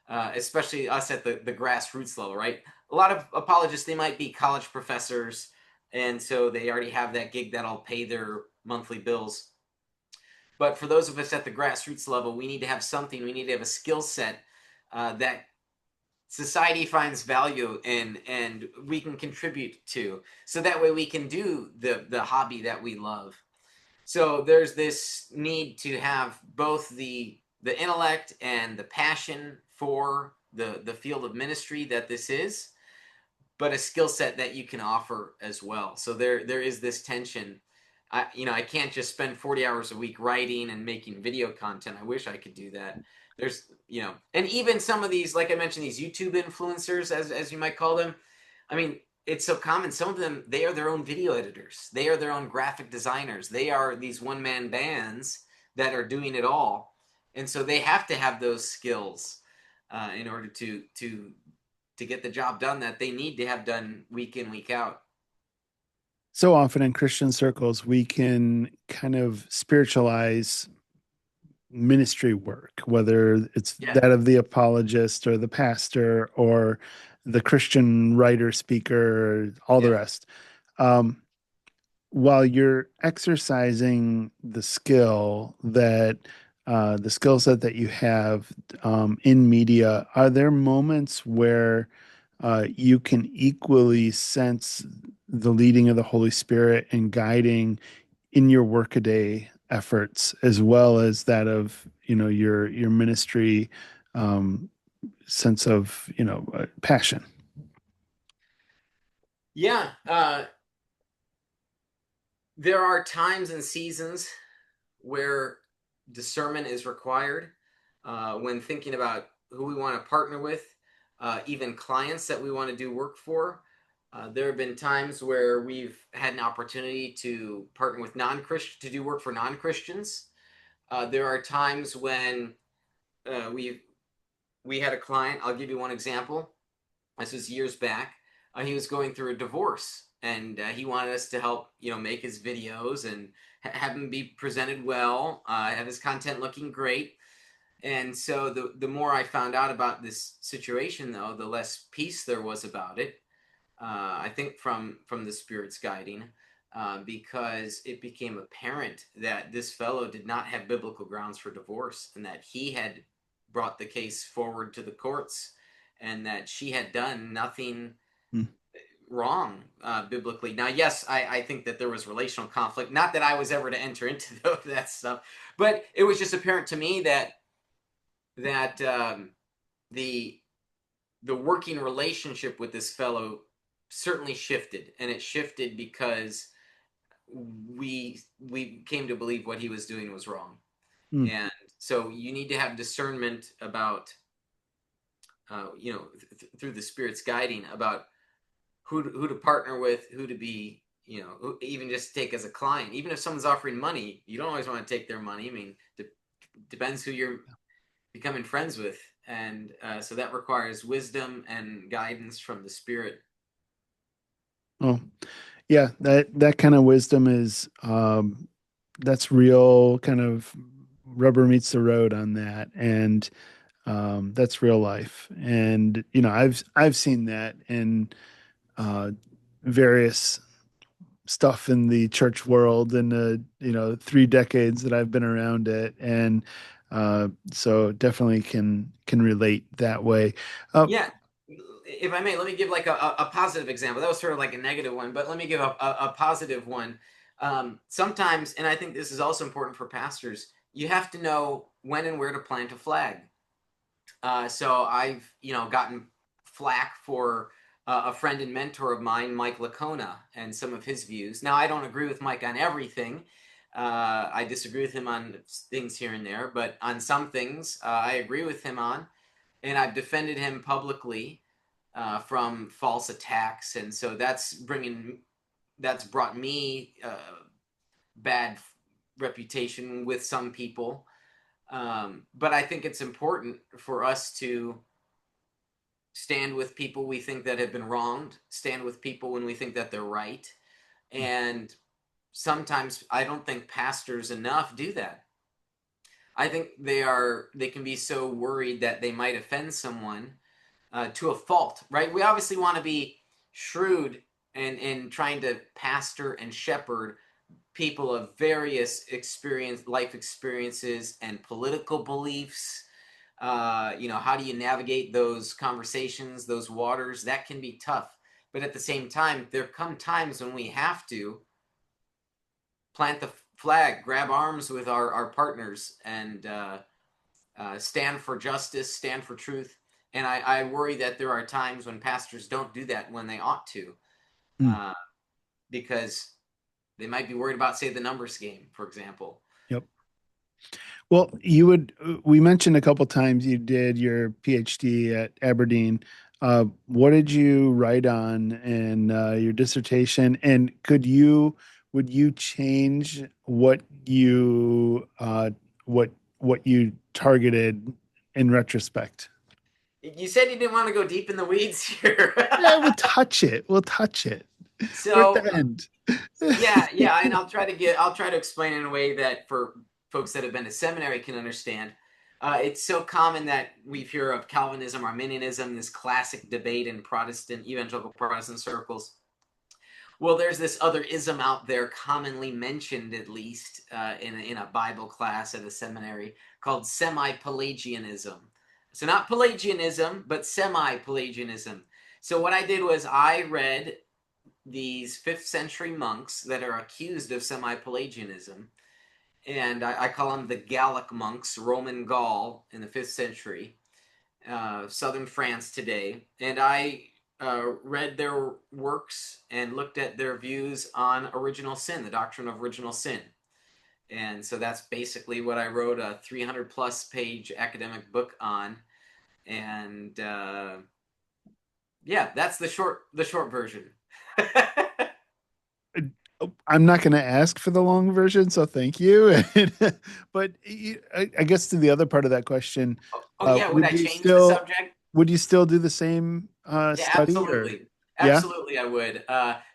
especially us at the grassroots level, right? A lot of apologists, they might be college professors, and so they already have that gig that'll pay their monthly bills. But for those of us at the grassroots level, we need to have something. We need to have a skill set that society finds value in and we can contribute to. So that way we can do the hobby that we love. So there's this need to have both the intellect and the passion for the field of ministry that this is, but a skill set that you can offer as well. So there is this tension. I can't just spend 40 hours a week writing and making video content. I wish I could do that. There's, and even some of these, like I mentioned, these YouTube influencers, as you might call them. I mean, it's so common. Some of them, they are their own video editors. They are their own graphic designers. They are these one-man bands that are doing it all. And so they have to have those skills in order to get the job done that they need to have done week in, week out. So often in Christian circles, we can kind of spiritualize ministry work, whether it's that of the apologist or the pastor or the Christian writer, speaker, all the rest. While you're exercising the skill that the skill set that you have in media, are there moments where you can equally sense the leading of the Holy Spirit and guiding in your workaday efforts, as well as that of your ministry sense of passion? Yeah, there are times and seasons where discernment is required when thinking about who we want to partner with, even clients that we want to do work for. There have been times where we've had an opportunity to partner with non-Christian to do work for non-Christians. There are times when we had a client. I'll give you one example. This was years back. He was going through a divorce, and he wanted us to help, make his videos and have him be presented well, have his content looking great. And so the more I found out about this situation, though, the less peace there was about it. I think from the Spirit's guiding, because it became apparent that this fellow did not have biblical grounds for divorce, and that he had brought the case forward to the courts, and that she had done nothing wrong biblically. Now, yes, I think that there was relational conflict. Not that I was ever to enter into that stuff, but it was just apparent to me that the working relationship with this fellow certainly shifted, and it shifted because we came to believe what he was doing was wrong. And so you need to have discernment about through the Spirit's guiding about who to partner with, who to be, even just take as a client. Even if someone's offering money, you don't always want to take their money. I mean, depends who you're becoming friends with. And so that requires wisdom and guidance from the Spirit. Oh, yeah, that kind of wisdom is that's real kind of rubber meets the road on that, and that's real life. And I've seen that in various stuff in the church world in the 3 decades that I've been around it, and so definitely can relate that way. Yeah. If I may, let me give like a positive example. That was sort of like a negative one, but let me give a positive one. Sometimes, and I think this is also important for pastors, you have to know when and where to plant a flag. So I've, gotten flack for a friend and mentor of mine, Mike Lacona, and some of his views. Now, I don't agree with Mike on everything. I disagree with him on things here and there, but on some things I agree with him on. And I've defended him publicly from false attacks. And so that's brought me bad reputation with some people. But I think it's important for us to stand with people we think that have been wronged, stand with people when we think that they're right. And sometimes I don't think pastors enough do that. I think they can be so worried that they might offend someone to a fault, right? We obviously want to be shrewd in trying to pastor and shepherd, people of various life experiences and political beliefs. How do you navigate those conversations, those waters? That can be tough. But at the same time, there come times when we have to plant the flag, grab arms with our partners, and stand for justice, stand for truth. And I worry that there are times when pastors don't do that when they ought to, Mm. because they might be worried about, say, the numbers game, for example. Yep. Well, we mentioned a couple times you did your PhD at Aberdeen. What did you write on in your dissertation? And would you change what what you targeted in retrospect? You said you didn't want to go deep in the weeds here. Yeah, we'll touch it. We'll touch it. We're at So the end. yeah, and I'll try to explain in a way that for folks that have been to seminary can understand. It's so common that we hear of Calvinism, Arminianism, this classic debate in evangelical Protestant circles. Well, there's this other ism out there, commonly mentioned at least in a Bible class at a seminary, called semi-Pelagianism. So not Pelagianism, but semi-Pelagianism. So what I did was I read these 5th century monks that are accused of semi-Pelagianism, and I call them the Gallic monks, Roman Gaul in the 5th century, southern France today, and I read their works and looked at their views on original sin, the doctrine of original sin. And so that's basically what I wrote a 300 plus page academic book on. And yeah, that's the short version. I'm not going to ask for the long version, so thank you. But I guess to the other part of that question, Oh yeah, would would I you change the subject? still do the same Yeah, study or absolutely. yeah? Absolutely, I would.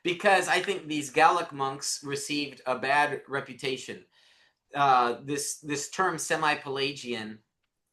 Because I think these Gallic monks received a bad reputation. This term semi-Pelagian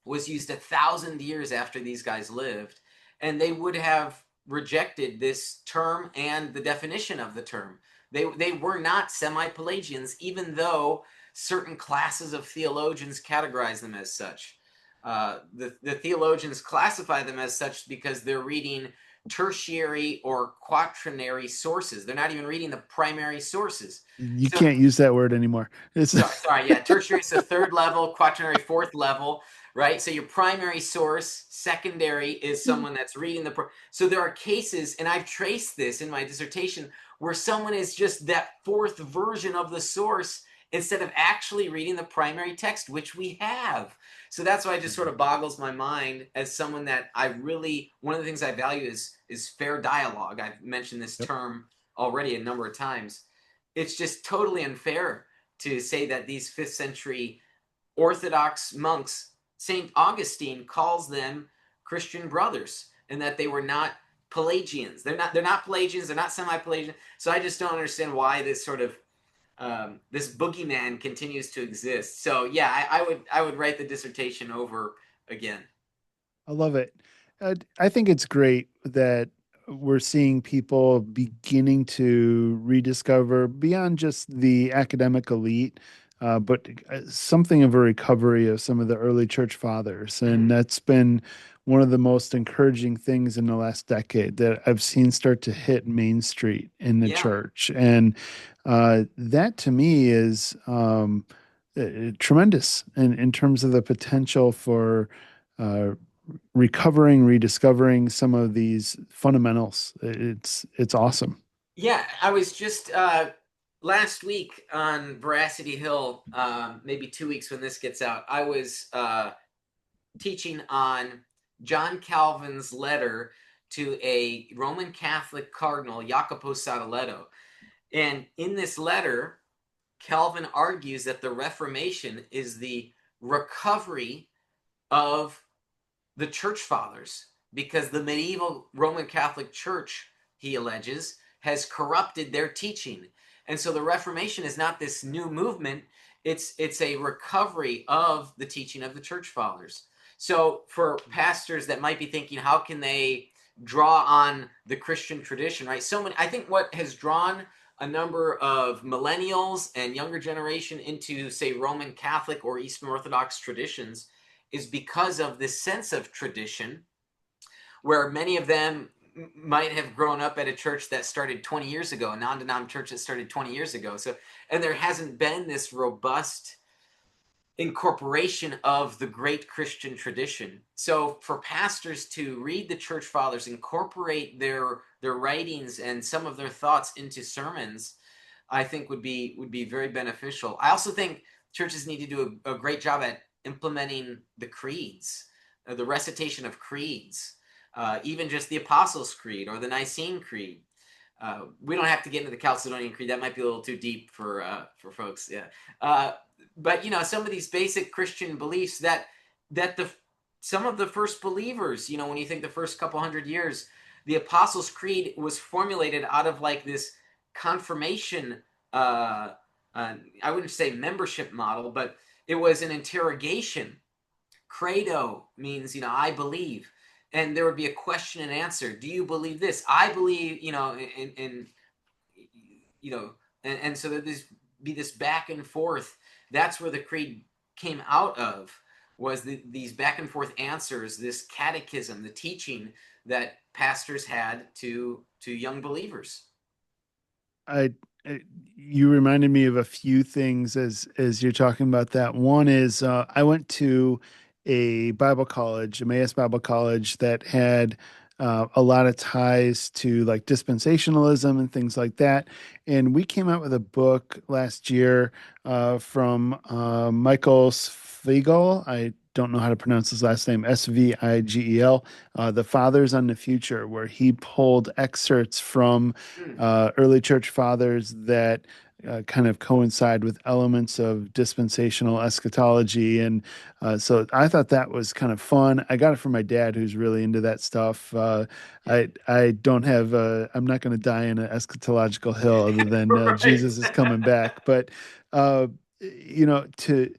was used 1,000 years after these guys lived, and they would have rejected this term and the definition of the term. They were not semi-Pelagians, even though certain classes of theologians categorize them as such. The theologians classify them as such because they're reading tertiary or quaternary sources. They're not even reading the primary sources. You So can't use that word anymore. It's sorry, yeah, tertiary is the 3rd level, quaternary 4th level, right? So your primary source, secondary is someone that's reading so there are cases, and I've traced this in my dissertation, where someone is just that 4th version of the source instead of actually reading the primary text, which we have. So that's why it just sort of boggles my mind as someone that one of the things I value is fair dialogue. I've mentioned this Yep. term already a number of times. It's just totally unfair to say that these 5th century Orthodox monks, St. Augustine calls them Christian brothers, and that they were not Pelagians. They're not Pelagians. They're not semi-Pelagians. So I just don't understand why this sort of this boogeyman continues to exist. So yeah, I would write the dissertation over again. I love it. I think it's great that we're seeing people beginning to rediscover beyond just the academic elite, but something of a recovery of some of the early church fathers. And that's been one of the most encouraging things in the last decade that I've seen start to hit Main Street in the Yeah. church. And that to me is tremendous in terms of the potential for uh, recovering, rediscovering some of these fundamentals. It's awesome. Yeah, I was just last week on Veracity Hill, maybe 2 weeks when this gets out. I was teaching on John Calvin's letter to a Roman Catholic cardinal, Jacopo Sadaletto. And in this letter, Calvin argues that the Reformation is the recovery of the church fathers, because the medieval Roman Catholic Church, he alleges, has corrupted their teaching. And so the Reformation is not this new movement, it's a recovery of the teaching of the church fathers. So for pastors that might be thinking, how can they draw on the Christian tradition, right? I think what has drawn a number of millennials and younger generation into, say, Roman Catholic or Eastern Orthodox traditions is because of this sense of tradition, where many of them might have grown up at a church that started 20 years ago, a non-denom church that started 20 years ago. So, and there hasn't been this robust incorporation of the great Christian tradition. So for pastors to read the church fathers, incorporate their writings and some of their thoughts into sermons, I think would be very beneficial. I also think churches need to do a great job at implementing the creeds, the recitation of creeds, even just the Apostles' Creed or the Nicene Creed. We don't have to get into the Chalcedonian Creed. That might be a little too deep for folks. Yeah. But some of these basic Christian beliefs that some of the first believers, when you think the first couple hundred years, the Apostles' Creed was formulated out of like this confirmation. I wouldn't say membership model, but it was an interrogation. Credo means I believe, and there would be a question and answer. Do you believe this? I believe, and so that this be this back and forth. That's where the creed came out of, was these back and forth answers, this catechism, the teaching that pastors had to young believers. You reminded me of a few things as you're talking about that. One is I went to a Bible college, Emmaus Bible College, that had a lot of ties to like dispensationalism and things like that. And we came out with a book last year from Michael Svigel. I don't know how to pronounce his last name, Svigel, The Fathers on the Future, where he pulled excerpts from early church fathers that kind of coincide with elements of dispensational eschatology. And so I thought that was kind of fun. I got it from my dad, who's really into that stuff. I don't have, I'm not going to die in an eschatological hill other than Right. Jesus is coming back. But, to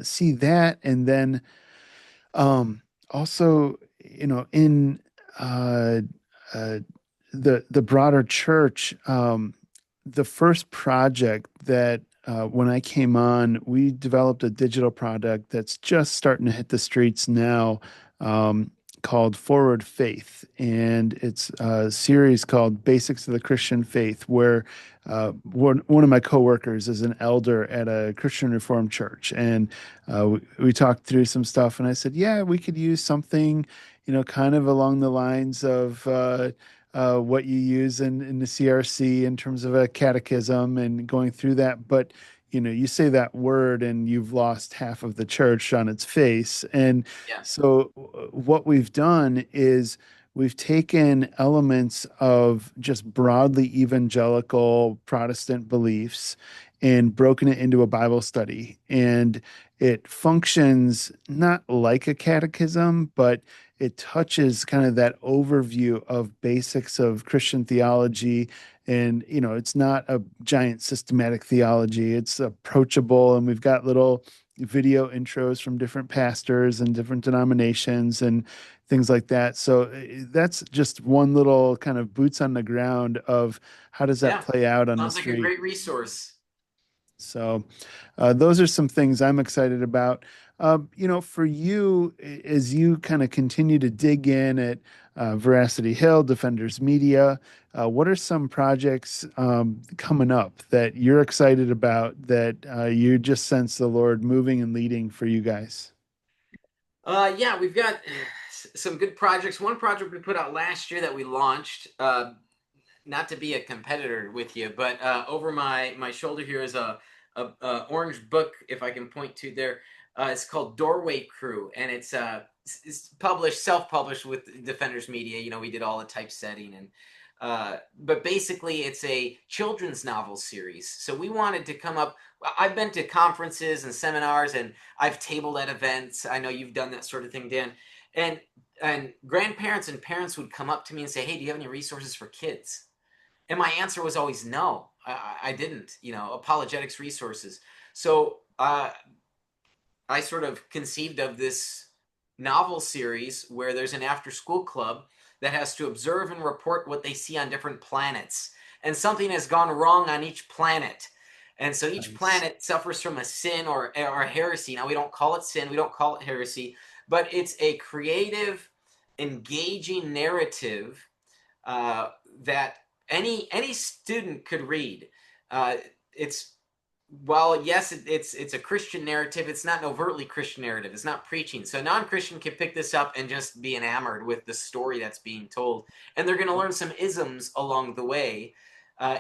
see that, and then also, in uh, uh, the broader church, the first project that when I came on, we developed a digital product that's just starting to hit the streets now, called Forward Faith. And it's a series called Basics of the Christian Faith, where one of my coworkers is an elder at a Christian Reformed church. And we talked through some stuff, and I said, yeah, we could use something, kind of along the lines of what you use in the CRC in terms of a catechism and going through that. But, you say that word and you've lost half of the church on its face. And Yeah. so what we've done is we've taken elements of just broadly evangelical Protestant beliefs and broken it into a Bible study. And it functions not like a catechism, but it touches kind of that overview of basics of Christian theology. And, it's not a giant systematic theology. It's approachable. And we've got little video intros from different pastors and different denominations and things like that. So that's just one little kind of boots on the ground of how does that Yeah. play out on the Sounds like a street. great resource. So those are some things I'm excited about. For you, as you kind of continue to dig in at Veracity Hill, Defenders Media, what are some projects coming up that you're excited about that you just sense the Lord moving and leading for you guys? Yeah, we've got some good projects. One project we put out last year that we launched, not to be a competitor with you, but over my shoulder here is a orange book, if I can point to there. It's called Doorway Crew, and it's self-published with Defenders Media. We did all the typesetting, and but basically it's a children's novel series. So we wanted to come up. I've been to conferences and seminars, and I've tabled at events. I know you've done that sort of thing, Dan. And grandparents and parents would come up to me and say, "Hey, do you have any resources for kids?" And my answer was always no. I didn't. Apologetics resources. So I sort of conceived of this novel series where there's an after-school club that has to observe and report what they see on different planets. and something has gone wrong on each planet. And so each Nice. planet suffers from a sin or a heresy. Now, we don't call it sin, we don't call it heresy, but it's a creative, engaging narrative that any student could read. It's Well, yes, it's a Christian narrative. It's not an overtly Christian narrative. It's not preaching. So a non-Christian can pick this up and just be enamored with the story that's being told, and they're going to learn some isms along the way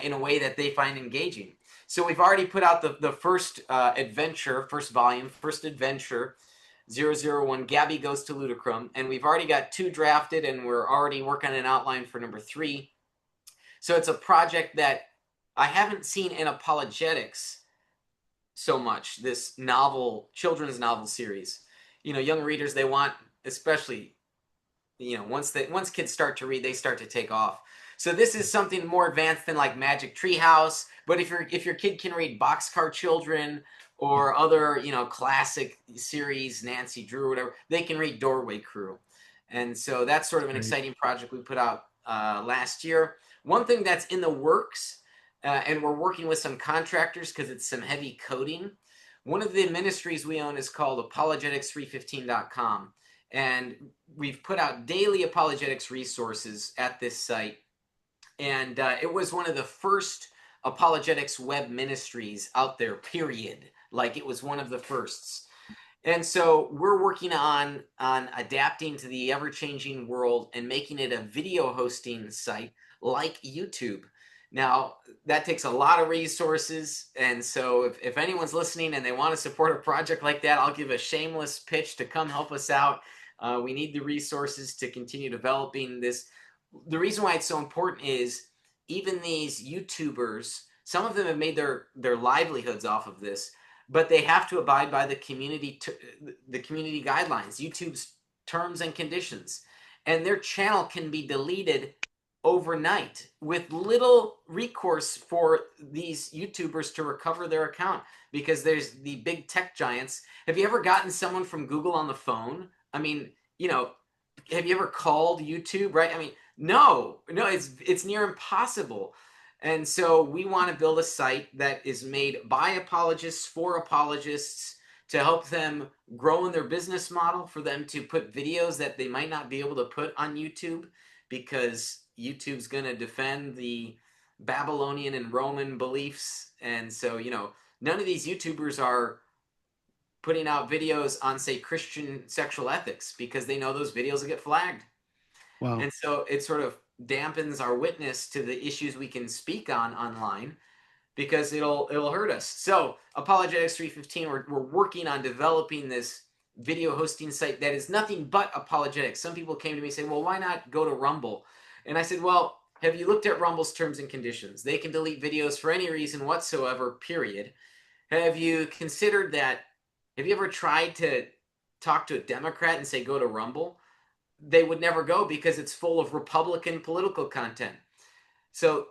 in a way that they find engaging. So we've already put out the first adventure, first volume, first adventure, 001, Gabby Goes to Ludicrum, and we've already got 2 drafted, and we're already working on an outline for number 3. So it's a project that I haven't seen in apologetics so much, this novel, children's novel series. Young readers, they want, especially, once kids start to read, they start to take off. So this is something more advanced than like Magic Treehouse, but if your kid can read Boxcar Children or other, classic series, Nancy Drew, whatever, they can read Doorway Crew. And so that's sort of an exciting project we put out last year. One thing that's in the works, and we're working with some contractors because it's some heavy coding. One of the ministries we own is called Apologetics315.com. And we've put out daily apologetics resources at this site. And it was one of the first apologetics web ministries out there, period. Like, it was one of the firsts. And so we're working on adapting to the ever-changing world and making it a video hosting site like YouTube. Now, that takes a lot of resources, and so if anyone's listening and they want to support a project like that, I'll give a shameless pitch to come help us out. We need the resources to continue developing this. The reason why it's so important is even these YouTubers, some of them have made their livelihoods off of this, but they have to abide by the community guidelines, YouTube's terms and conditions, and their channel can be deleted overnight with little recourse for these YouTubers to recover their account, because there's the big tech giants. Have you ever gotten someone from Google on the phone? I mean, have you ever called YouTube, right? I mean, no, it's near impossible. And so we want to build a site that is made by apologists for apologists to help them grow in their business model, for them to put videos that they might not be able to put on YouTube, because YouTube's going to defend the Babylonian and Roman beliefs. And so, none of these YouTubers are putting out videos on, say, Christian sexual ethics, because they know those videos will get flagged. Wow. And so it sort of dampens our witness to the issues we can speak on online, because it'll hurt us. So Apologetics 315, we're working on developing this video hosting site that is nothing but apologetics. Some people came to me and say, well, why not go to Rumble? And I said, well, have you looked at Rumble's terms and conditions? They can delete videos for any reason whatsoever, period. Have you considered that? Have you ever tried to talk to a Democrat and say, go to Rumble? They would never go, because it's full of Republican political content. So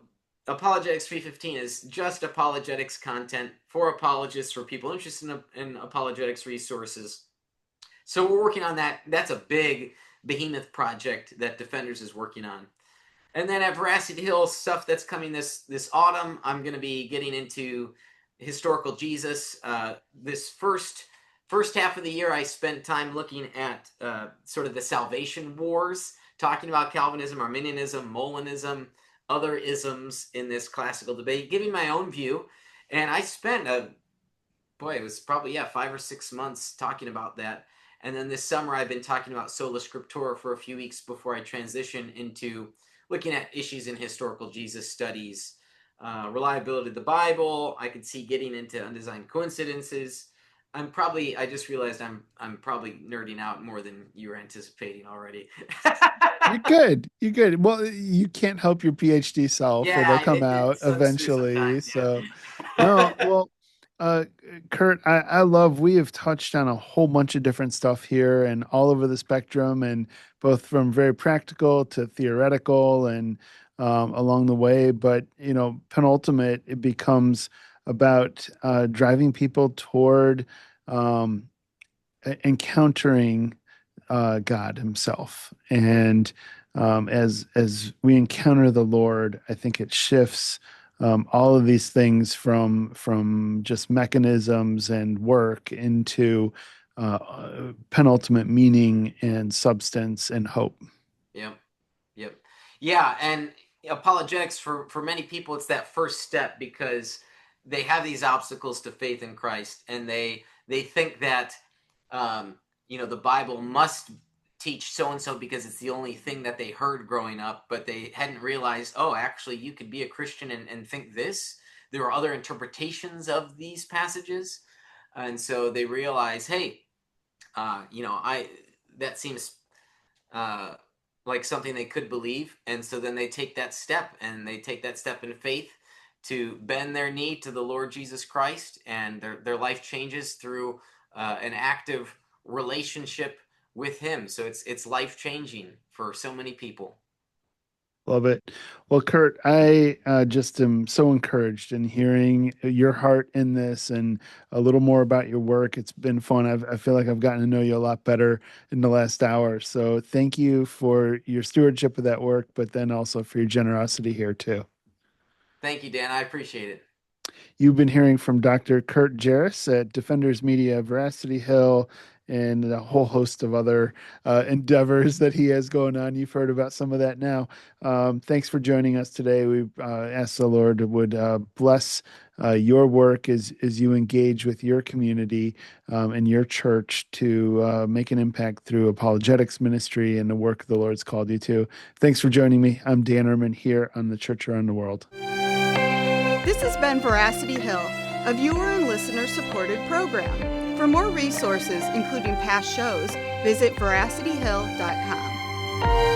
Apologetics 315 is just apologetics content for apologists, for people interested in apologetics resources. So we're working on that. That's a big behemoth project that Defenders is working on. And then at Veracity Hill, stuff that's coming this autumn, I'm going to be getting into historical Jesus. This first half of the year, I spent time looking at sort of the salvation wars, talking about Calvinism, Arminianism, Molinism, other isms in this classical debate, giving my own view. And I spent it was probably 5 or 6 months talking about that. And then this summer, I've been talking about Sola Scriptura for a few weeks before I transition into looking at issues in historical Jesus studies, reliability of the Bible. I could see getting into undesigned coincidences. I just realized I'm probably nerding out more than you were anticipating already. You're good. Well, you can't help your PhD self. It'll come out eventually. So, no, well, Kurt, we have touched on a whole bunch of different stuff here and all over the spectrum, and both from very practical to theoretical and along the way. But, penultimate, it becomes about driving people toward encountering God himself. And as we encounter the Lord, I think it shifts all of these things from just mechanisms and work into penultimate meaning and substance and hope. Yep. Yep. Yeah, and apologetics for many people, it's that first step because they have these obstacles to faith in Christ, and they think that the Bible must teach so and so because it's the only thing that they heard growing up, but they hadn't realized, oh, actually, you could be a Christian and think this. There are other interpretations of these passages, and so they realize, hey, that seems like something they could believe, and so then they take that step, and they take that step in faith to bend their knee to the Lord Jesus Christ, and their life changes through an active relationship with Him. So it's life changing for so many people. Love it. Well, Kurt, I just am so encouraged in hearing your heart in this and a little more about your work. It's been fun. I feel like I've gotten to know you a lot better in the last hour. So thank you for your stewardship of that work, but then also for your generosity here too. Thank you, Dan. I appreciate it. You've been hearing from Dr. Kurt Jarris at Defenders Media, Veracity Hill, and a whole host of other endeavors that he has going on. You've heard about some of that now. Thanks for joining us today. We ask the Lord would bless your work as you engage with your community and your church to make an impact through apologetics ministry and the work the Lord's called you to. Thanks for joining me. I'm Dan Ehrman here on The Church Around the World. This has been Veracity Hill, a viewer and listener-supported program. For more resources, including past shows, visit veracityhill.com.